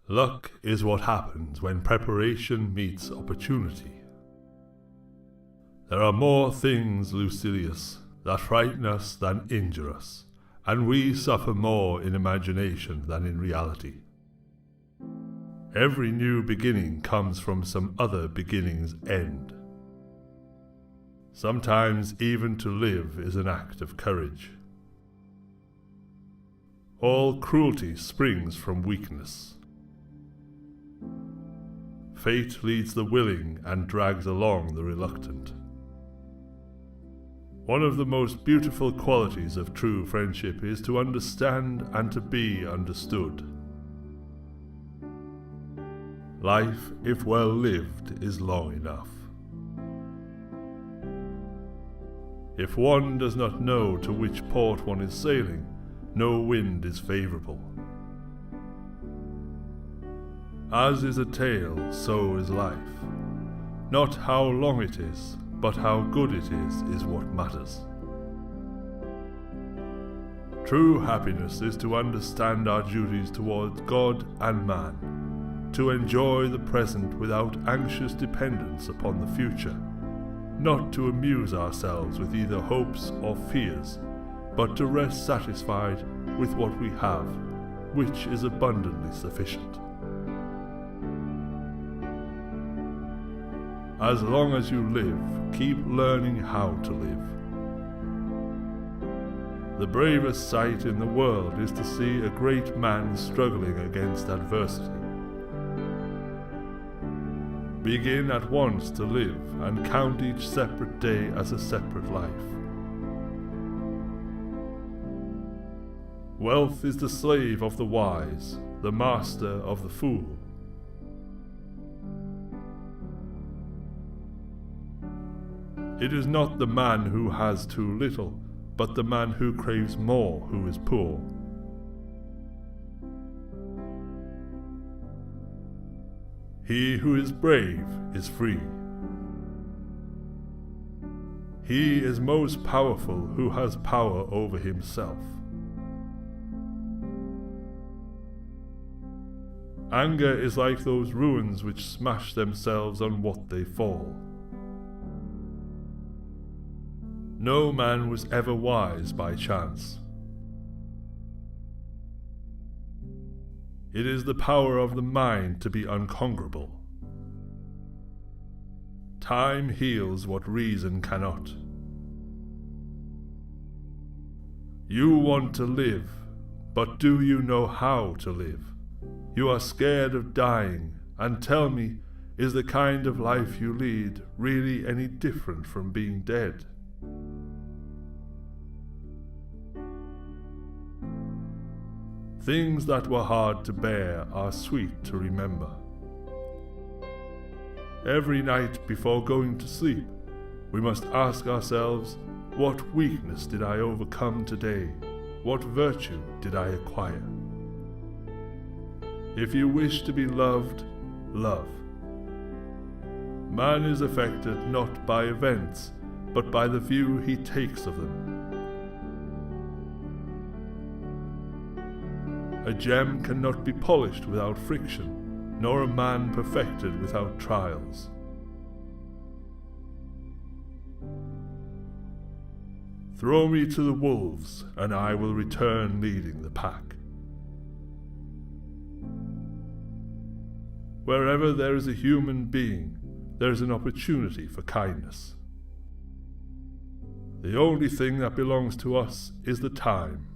Luck is what happens when preparation meets opportunity. There are more things, Lucilius, that frighten us than injure us, and we suffer more in imagination than in reality. Every new beginning comes from some other beginning's end. Sometimes even to live is an act of courage. All cruelty springs from weakness. Fate leads the willing and drags along the reluctant. One of the most beautiful qualities of true friendship is to understand and to be understood. Life, if well lived, is long enough. If one does not know to which port one is sailing, no wind is favourable. As is a tale, so is life. Not how long it is, but how good it is what matters. True happiness is to understand our duties towards God and man, to enjoy the present without anxious dependence upon the future, not to amuse ourselves with either hopes or fears, but to rest satisfied with what we have, which is abundantly sufficient. As long as you live, keep learning how to live. The bravest sight in the world is to see a great man struggling against adversity. Begin at once to live and count each separate day as a separate life. Wealth is the slave of the wise, the master of the fool. It is not the man who has too little, but the man who craves more who is poor. He who is brave is free. He is most powerful who has power over himself. Anger is like those ruins which smash themselves on what they fall. No man was ever wise by chance. It is the power of the mind to be unconquerable. Time heals what reason cannot. You want to live, but do you know how to live? You are scared of dying, and tell me, is the kind of life you lead really any different from being dead? Things that were hard to bear are sweet to remember. Every night before going to sleep, we must ask ourselves, what weakness did I overcome today? What virtue did I acquire? If you wish to be loved, love. Man is affected not by events, but by the view he takes of them. A gem cannot be polished without friction, nor a man perfected without trials. Throw me to the wolves, and I will return leading the pack. Wherever there is a human being, there is an opportunity for kindness. The only thing that belongs to us is the time.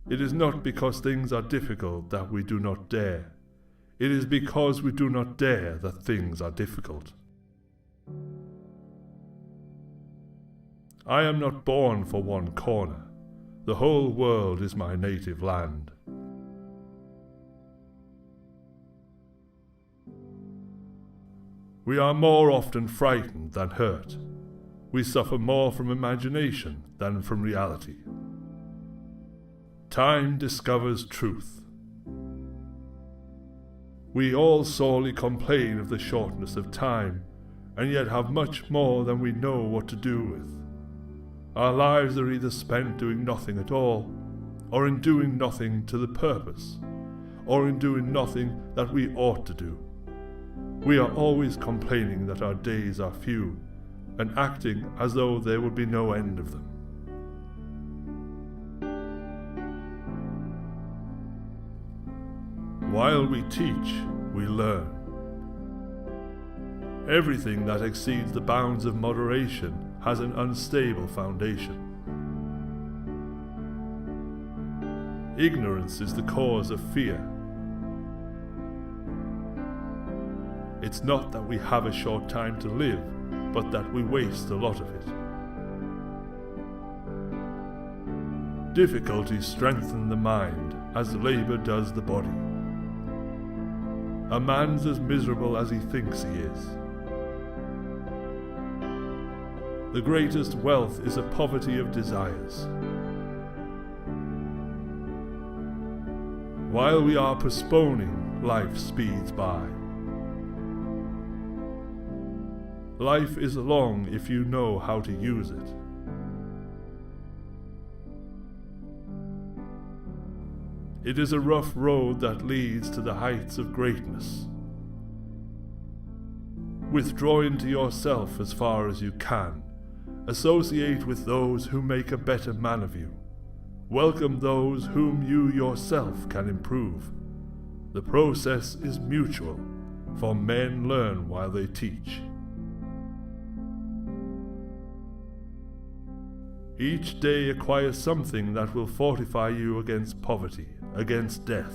It is not because things are difficult that we do not dare. It is because we do not dare that things are difficult. I am not born for one corner. The whole world is my native land. We are more often frightened than hurt. We suffer more from imagination than from reality. Time discovers truth. We all sorely complain of the shortness of time, and yet have much more than we know what to do with. Our lives are either spent doing nothing at all, or in doing nothing to the purpose, or in doing nothing that we ought to do. We are always complaining that our days are few, and acting as though there would be no end of them. While we teach, we learn. Everything that exceeds the bounds of moderation has an unstable foundation. Ignorance is the cause of fear. It's not that we have a short time to live, but that we waste a lot of it. Difficulties strengthen the mind as labor does the body. A man's as miserable as he thinks he is. The greatest wealth is a poverty of desires. While we are postponing, life speeds by. Life is long if you know how to use it. It is a rough road that leads to the heights of greatness. Withdraw into yourself as far as you can. Associate with those who make a better man of you. Welcome those whom you yourself can improve. The process is mutual, for men learn while they teach. Each day acquire something that will fortify you against poverty, against death,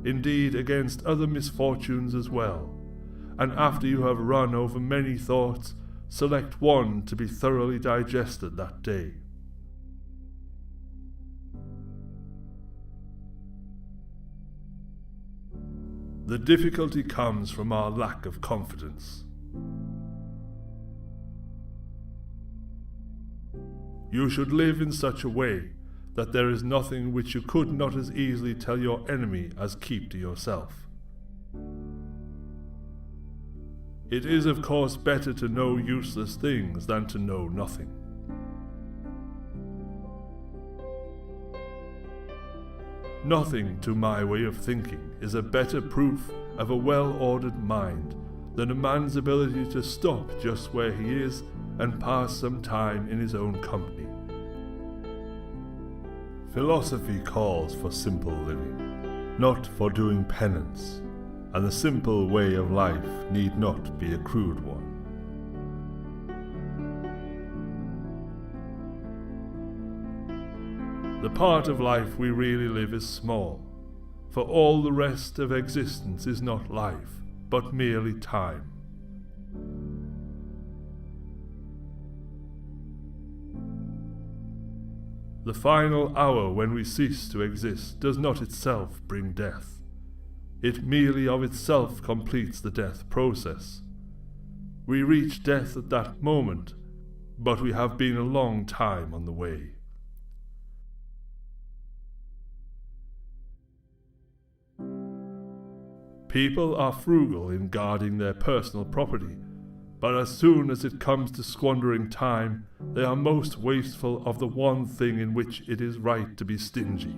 indeed against other misfortunes as well, and after you have run over many thoughts, select one to be thoroughly digested that day. The difficulty comes from our lack of confidence. You should live in such a way that there is nothing which you could not as easily tell your enemy as keep to yourself. It is of course better to know useless things than to know nothing. Nothing, to my way of thinking, is a better proof of a well-ordered mind than a man's ability to stop just where he is and pass some time in his own company. Philosophy calls for simple living, not for doing penance, and the simple way of life need not be a crude one. The part of life we really live is small, for all the rest of existence is not life, but merely time. The final hour when we cease to exist does not itself bring death. It merely of itself completes the death process. We reach death at that moment, but we have been a long time on the way. People are frugal in guarding their personal property, but as soon as it comes to squandering time, they are most wasteful of the one thing in which it is right to be stingy.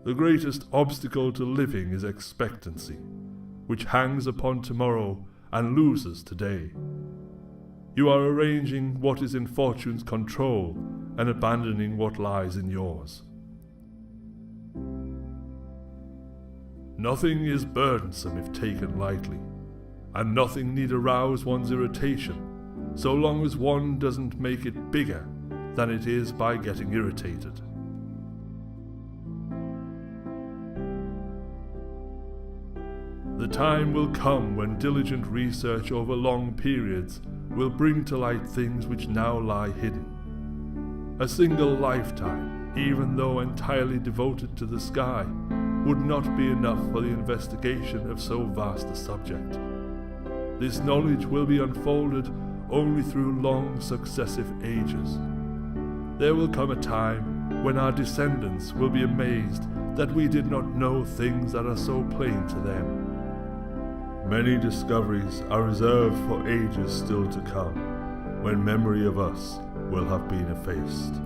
The greatest obstacle to living is expectancy, which hangs upon tomorrow and loses today. You are arranging what is in fortune's control and abandoning what lies in yours. Nothing is burdensome if taken lightly, and nothing need arouse one's irritation, so long as one doesn't make it bigger than it is by getting irritated. The time will come when diligent research over long periods will bring to light things which now lie hidden. A single lifetime, even though entirely devoted to the sky, would not be enough for the investigation of so vast a subject. This knowledge will be unfolded only through long successive ages. There will come a time when our descendants will be amazed that we did not know things that are so plain to them. Many discoveries are reserved for ages still to come, when memory of us will have been effaced.